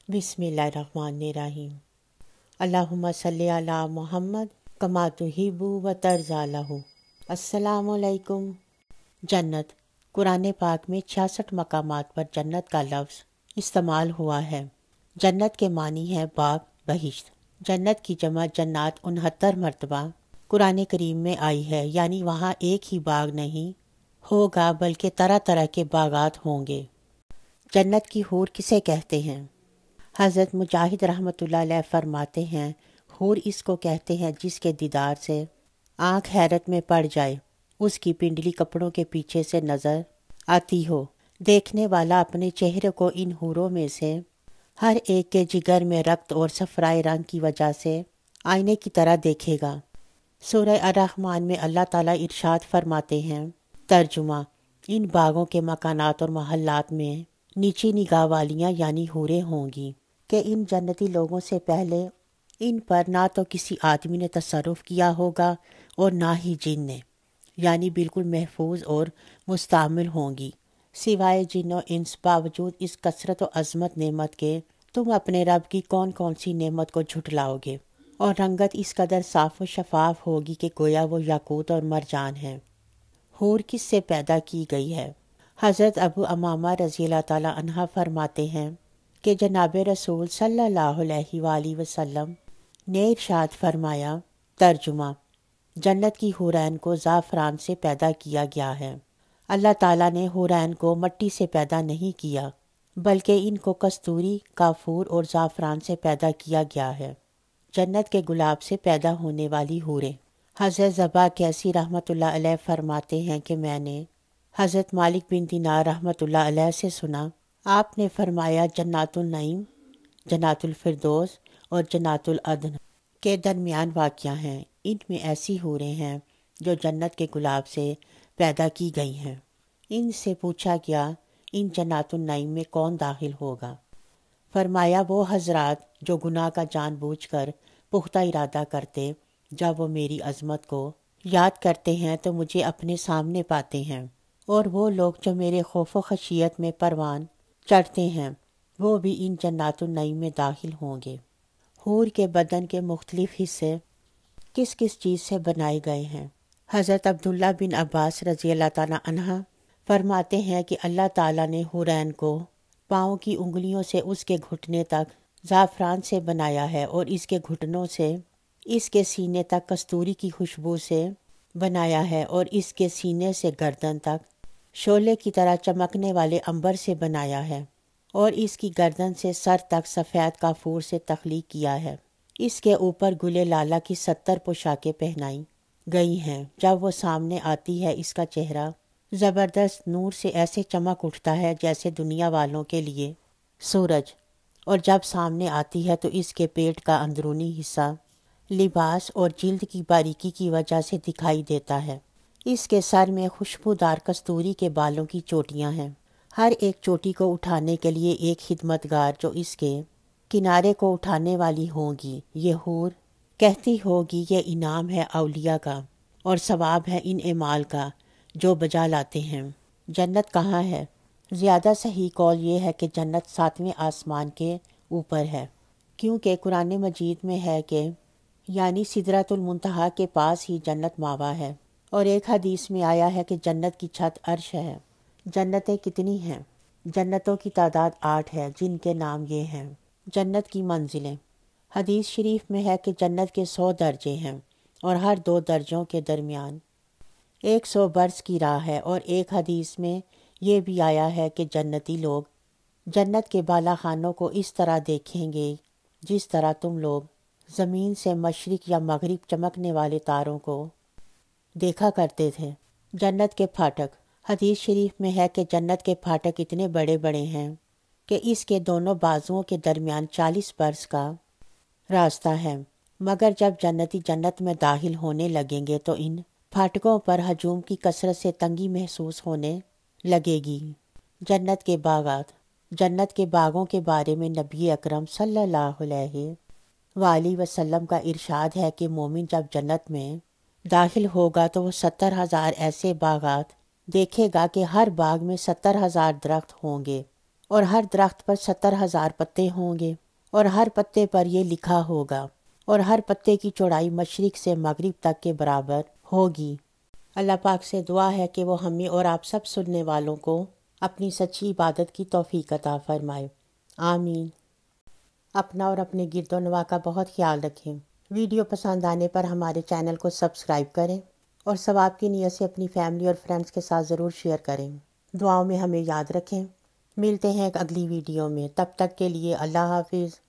बिस्मिल्लाहिर्रहमानिर्रहीम। अल्लाहुम्मा सल्ली अला मुहम्मद कमा तुहिब्बु व तर्ज़ा लहू। अस्सलामु अलैकुम। जन्नत। कुरान पाक में 66 मकामात पर जन्नत का लफ्ज़ इस्तेमाल हुआ है। जन्नत के मानी है बाग, बहिश्त। जन्नत की जमा जन्नात 69 मरतबा कुरान करीम में आई है, यानी वहाँ एक ही बाग नहीं होगा बल्कि तरह तरह के बागात होंगे। जन्नत की हूर किसे कहते हैं? हज़रत मुजाहिद रहमतुल्लाह अलैह फरमाते हैं, हूर इसको कहते हैं जिसके दीदार से आँख हैरत में पड़ जाए, उसकी पिंडली कपड़ों के पीछे से नज़र आती हो। देखने वाला अपने चेहरे को इन हूरों में से हर एक के जिगर में रक्त और सफ़राए रंग की वजह से आईने की तरह देखेगा। सूरह अर-रहमान में अल्लाह ताला इरशाद फरमाते हैं, तर्जुमा, इन बागों के मकानात और महल्लात में नीची निगाह वालियाँ यानी हूरें होंगी कि इन जन्नती लोगों से पहले इन पर ना तो किसी आदमी ने तसर्रुफ़ किया होगा और ना ही जिन ने, यानी बिल्कुल महफूज और मुस्तामिल होंगी। सिवाय जिन्नो इंस, बावजूद इस कसरत और अज़मत नेमत के तुम अपने रब की कौन कौन सी नेमत को झुठलाओगे, और रंगत इस कदर साफ़ व शफाफ होगी कि गोया वो याकूत और मरजान है। हूर किससे पैदा की गई है? हज़रत अबू अमामा रज़ियल्लाहु ताला अन्हा फरमाते हैं कि जनाब रसूल सल्लल्लाहु अलैहि वसल्लम ने इरशाद फरमाया, तर्जुमा, जन्नत की हुरैन को ज़ाफ़रान से पैदा किया गया है। अल्लाह ताला ने हुरैन को मट्टी से पैदा नहीं किया, बल्कि इनको कस्तूरी, काफूर और ज़ाफ़रान से पैदा किया गया है। जन्नत के गुलाब से पैदा होने वाली हूरें। हज़रत ज़बा कैसी रहमतुल्लाह अलैह फरमाते हैं कि मैंने हज़रत मालिक बिन दिनार रहमतुल्लाह अलैह से सुना, आपने फरमाया, जन्नातुल नईम, जन्नातुल फिरदौस और जन्नातुल अदन के दरमियान वाक़या हैं। इनमें ऐसी हूरें हैं जो जन्नत के गुलाब से पैदा की गई हैं। इनसे पूछा गया, इन जन्नातुल नईम में कौन दाखिल होगा? फरमाया, वो हजरात जो गुनाह का जानबूझकर पुख्ता इरादा करते, जब वो मेरी अज़मत को याद करते हैं तो मुझे अपने सामने पाते हैं, और वो लोग जो मेरे खौफ व खशियत में परवान चढ़ते हैं, वो भी इन जन्नातुल नईम में दाखिल होंगे। हूर के बदन के मुख्तलिफ हिस्से किस किस चीज़ से बनाए गए हैं? हज़रत अब्दुल्ला बिन अब्बास रज़ियल्लाहु ताला अन्हा फरमाते हैं कि अल्लाह ताला ने हुरैन को पाँव की उंगलियों से उसके घुटने तक ज़ाफ़रान से बनाया है, और इसके घुटनों से इसके सीने तक कस्तूरी की खुशबू से बनाया है, और इसके सीने से गर्दन तक शोले की तरह चमकने वाले अंबर से बनाया है, और इसकी गर्दन से सर तक सफ़ेद काफूर से तख्लीक किया है। इसके ऊपर गुले लाला की 70 पोशाकें पहनाई गई हैं। जब वो सामने आती है, इसका चेहरा ज़बरदस्त नूर से ऐसे चमक उठता है जैसे दुनिया वालों के लिए सूरज, और जब सामने आती है तो इसके पेट का अंदरूनी हिस्सा लिबास और जिल्द की बारीकी की वजह से दिखाई देता है। इसके सर में खुशबूदार कस्तूरी के बालों की चोटियां हैं। हर एक चोटी को उठाने के लिए एक खिदमतगार जो इसके किनारे को उठाने वाली होगी। ये हूर कहती होगी, ये इनाम है औलिया का और सवाब है इन एमाल का जो बजा लाते हैं। जन्नत कहाँ है? ज़्यादा सही कौल ये है कि जन्नत 7वें आसमान के ऊपर है, क्योंकि कुरान मजीद में है कि यानी सिदरतुल मुंतहा के पास ही जन्नत मावा है, और एक हदीस में आया है कि जन्नत की छत अर्श है। जन्नतें कितनी हैं? जन्नतों की तादाद 8 है, जिनके नाम ये हैं। जन्नत की मंजिलें। हदीस शरीफ में है कि जन्नत के 100 दर्जे हैं, और हर 2 दर्जों के दरमियान 100 बरस की राह है। और एक हदीस में ये भी आया है कि जन्नती लोग जन्नत के बाला खानों को इस तरह देखेंगे जिस तरह तुम लोग ज़मीन से मशरिक या मगरिब चमकने वाले तारों को देखा करते थे। जन्नत के फाटक। हदीस शरीफ में है कि जन्नत के फाटक इतने बड़े बड़े हैं कि इसके दोनों बाजुओं के दरमियान 40 बरस का रास्ता है। मगर जब जन्नती जन्नत में दाखिल होने लगेंगे तो इन फाटकों पर हजूम की कसरत से तंगी महसूस होने लगेगी। जन्नत के बागात। जन्नत के बागों के बारे में नबी अकरम सल्लल्लाहु अलैहि वसल्लम का इरशाद है कि मोमिन जब जन्नत में दाखिल होगा तो वो 70,000 ऐसे बागात देखेगा कि हर बाग में 70,000 दरख्त होंगे, اور ہر درخت پر 70,000 پتے ہوں گے، اور ہر پتے پر یہ لکھا ہوگا، اور ہر پتے کی چوڑائی مشرق سے مغرب تک کے برابر ہوگی۔ اللہ پاک سے دعا ہے کہ وہ ہمیں اور آپ سب سننے والوں کو اپنی سچی عبادت کی توفیق عطا فرمائے، آمین۔ اپنا اور اپنے گرد و نواح کا بہت خیال رکھیں۔ ویڈیو پسند آنے پر ہمارے چینل کو سبسکرائب کریں اور ثواب کی نیت سے اپنی فیملی اور فرینڈز کے ساتھ ضرور شیئر کریں۔ دعاؤں میں ہمیں یاد رکھیں۔ ملتے ہیں ایک اگلی ویڈیو میں، تب تک کے لیے اللہ حافظ۔